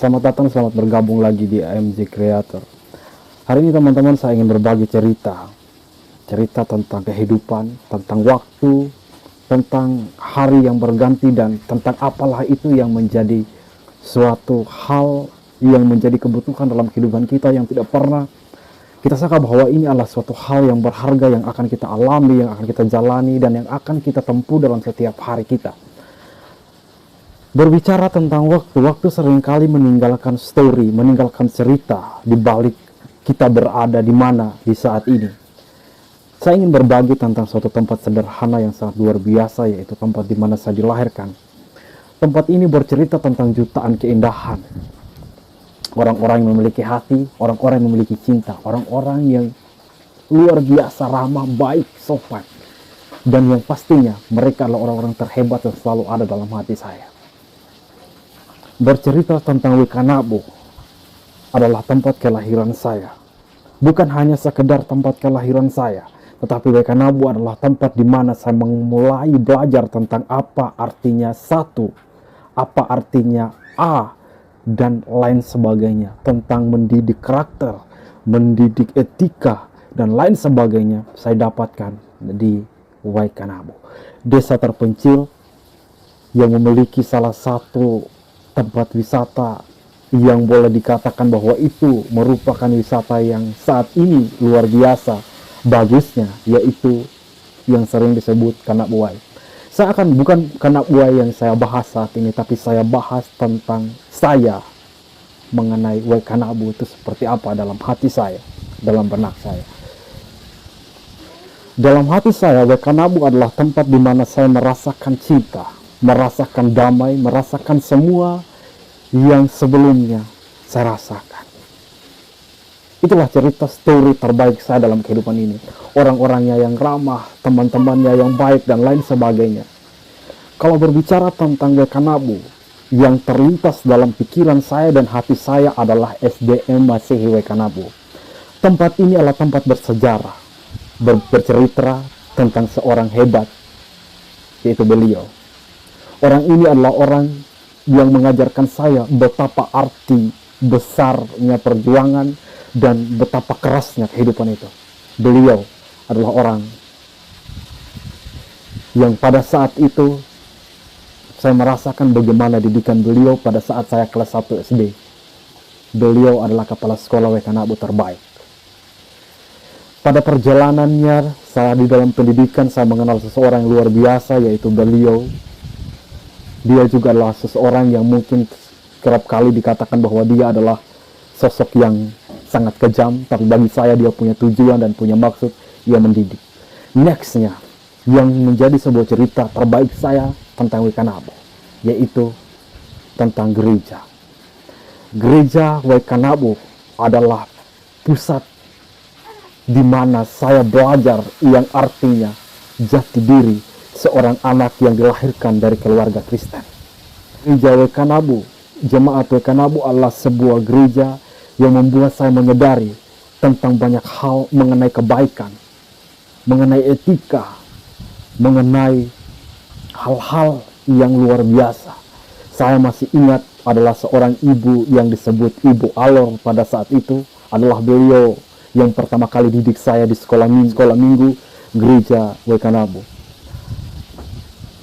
Selamat datang, selamat bergabung lagi di AMZ Creator. Hari ini teman-teman saya ingin berbagi cerita tentang kehidupan, tentang waktu, tentang hari yang berganti, dan tentang apalah itu yang menjadi suatu hal yang menjadi kebutuhan dalam kehidupan kita yang tidak pernah kita sangka bahwa ini adalah suatu hal yang berharga yang akan kita alami, yang akan kita jalani, dan yang akan kita tempuh dalam setiap hari kita. Berbicara tentang waktu seringkali meninggalkan story, meninggalkan cerita di balik kita berada di mana di saat ini. Saya ingin berbagi tentang suatu tempat sederhana yang sangat luar biasa, yaitu tempat di mana saya dilahirkan. Tempat ini bercerita tentang jutaan keindahan. Orang-orang yang memiliki hati, orang-orang yang memiliki cinta, orang-orang yang luar biasa ramah, baik, sopan. Dan yang pastinya mereka adalah orang-orang terhebat yang selalu ada dalam hati saya. Bercerita tentang Wekanabu adalah tempat kelahiran saya. Bukan hanya sekedar tempat kelahiran saya, tetapi Wekanabu adalah tempat di mana saya memulai belajar tentang apa artinya satu, apa artinya A, dan lain sebagainya. Tentang mendidik karakter, mendidik etika, dan lain sebagainya saya dapatkan di Wekanabu. Desa terpencil yang memiliki salah satu tempat wisata yang boleh dikatakan bahwa itu merupakan wisata yang saat ini luar biasa bagusnya, yaitu yang sering disebut Kanabuai. Saya akan bukan Kanabuai yang saya bahas saat ini, tapi saya bahas tentang saya mengenai Wekanabu itu seperti apa dalam hati saya, dalam benak saya. Dalam hati saya, Wekanabu adalah tempat di mana saya merasakan cinta, merasakan damai, merasakan semua yang sebelumnya saya rasakan. Itulah cerita story terbaik saya dalam kehidupan ini. Orang-orangnya yang ramah, teman-temannya yang baik, dan lain sebagainya. Kalau berbicara tentang Wekanabu, yang terlintas dalam pikiran saya dan hati saya adalah SDM Masehi Wekanabu. Tempat ini adalah tempat bersejarah, bercerita tentang seorang hebat, yaitu beliau. Orang ini adalah orang yang mengajarkan saya betapa arti besarnya perjuangan dan betapa kerasnya kehidupan itu. Beliau adalah orang yang pada saat itu saya merasakan bagaimana didikan beliau pada saat saya kelas 1 SD. Beliau adalah kepala sekolah Wekanabu terbaik. Pada perjalanannya saya di dalam pendidikan, saya mengenal seseorang yang luar biasa, yaitu beliau. Dia juga adalah seseorang yang mungkin kerap kali dikatakan bahwa dia adalah sosok yang sangat kejam, tapi bagi saya dia punya tujuan dan punya maksud, ia mendidik. Nextnya, yang menjadi sebuah cerita terbaik saya tentang Wekanabu, yaitu tentang gereja. Gereja Wekanabu adalah pusat di mana saya belajar yang artinya jati diri seorang anak yang dilahirkan dari keluarga Kristen. Gereja Wekanabu, jemaat Wekanabu adalah sebuah gereja yang membuat saya menyadari tentang banyak hal mengenai kebaikan, mengenai etika, mengenai hal-hal yang luar biasa. Saya masih ingat adalah seorang ibu yang disebut Ibu Alor pada saat itu. Adalah beliau yang pertama kali didik saya di sekolah minggu gereja Wekanabu.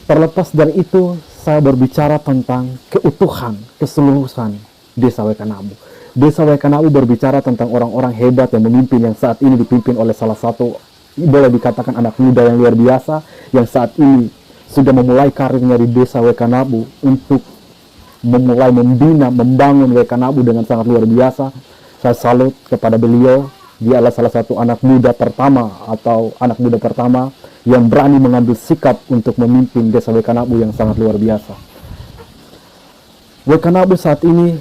Terlepas dari itu, saya berbicara tentang keutuhan, keseluruhan Desa Wekanabu. Desa Wekanabu berbicara tentang orang-orang hebat yang memimpin, yang saat ini dipimpin oleh salah satu, boleh dikatakan anak muda yang luar biasa, yang saat ini sudah memulai karirnya di Desa Wekanabu untuk memulai membina, membangun Wekanabu dengan sangat luar biasa. Saya salut kepada beliau. Dia adalah salah satu anak muda pertama yang berani mengambil sikap untuk memimpin Desa Wekanabu yang sangat luar biasa. Wekanabu saat ini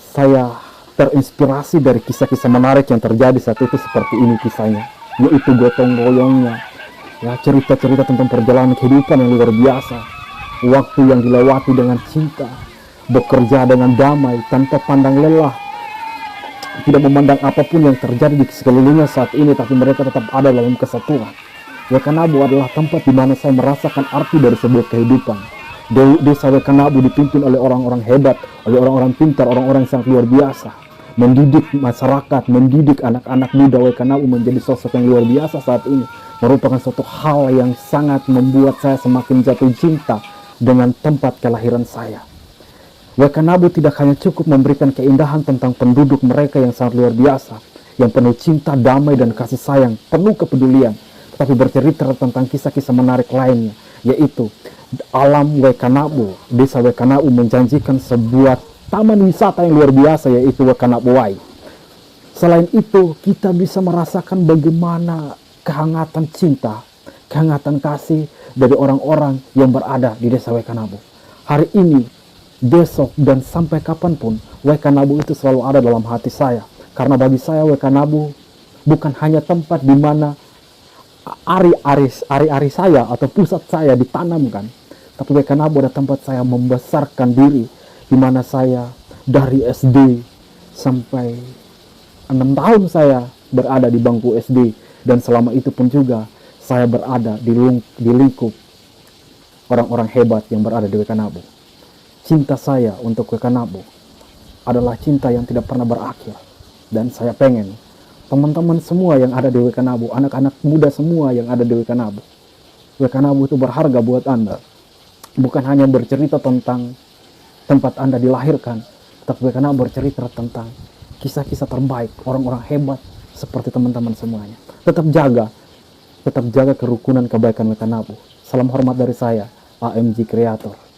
saya terinspirasi dari kisah-kisah menarik yang terjadi saat itu, seperti ini kisahnya, yaitu gotong royongnya, ya, cerita-cerita tentang perjalanan kehidupan yang luar biasa, waktu yang dilewati dengan cinta, bekerja dengan damai tanpa pandang lelah, tidak memandang apapun yang terjadi di sekelilingnya saat ini, tapi mereka tetap ada dalam kesatuan. Wekanabu adalah tempat di mana saya merasakan arti dari sebuah kehidupan. Desa Wekanabu dipimpin oleh orang-orang hebat, oleh orang-orang pintar, orang-orang yang sangat luar biasa. Mendidik masyarakat, mendidik anak-anak muda Wekanabu menjadi sosok yang luar biasa saat ini. Merupakan suatu hal yang sangat membuat saya semakin jatuh cinta dengan tempat kelahiran saya. Wekanabu tidak hanya cukup memberikan keindahan tentang penduduk mereka yang sangat luar biasa, yang penuh cinta, damai, dan kasih sayang, penuh kepedulian, tetapi bercerita tentang kisah-kisah menarik lainnya, yaitu alam Wekanabu. Desa Wekanabu menjanjikan sebuah taman wisata yang luar biasa, yaitu Wekanabu Way. Selain itu, kita bisa merasakan bagaimana kehangatan cinta, kehangatan kasih dari orang-orang yang berada di desa Wekanabu. Hari ini, besok, dan sampai kapanpun, Wekanabu itu selalu ada dalam hati saya. Karena bagi saya, Wekanabu bukan hanya tempat di mana ari-ari saya atau pusat saya ditanamkan, tapi Wekanabu ada tempat saya membesarkan diri, di mana saya dari SD sampai 6 tahun saya berada di bangku SD, dan selama itu pun juga saya berada di lingkup orang-orang hebat yang berada di Wekanabu. Cinta saya untuk Wekanabu adalah cinta yang tidak pernah berakhir, dan saya pengen teman-teman semua yang ada di Wekanabu, anak-anak muda semua yang ada di Wekanabu, Wekanabu itu berharga buat Anda. Bukan hanya bercerita tentang tempat Anda dilahirkan, tapi Wekanabu bercerita tentang kisah-kisah terbaik orang-orang hebat seperti teman-teman semuanya. Tetap jaga kerukunan kebaikan Wekanabu. Salam hormat dari saya, AMG Creator.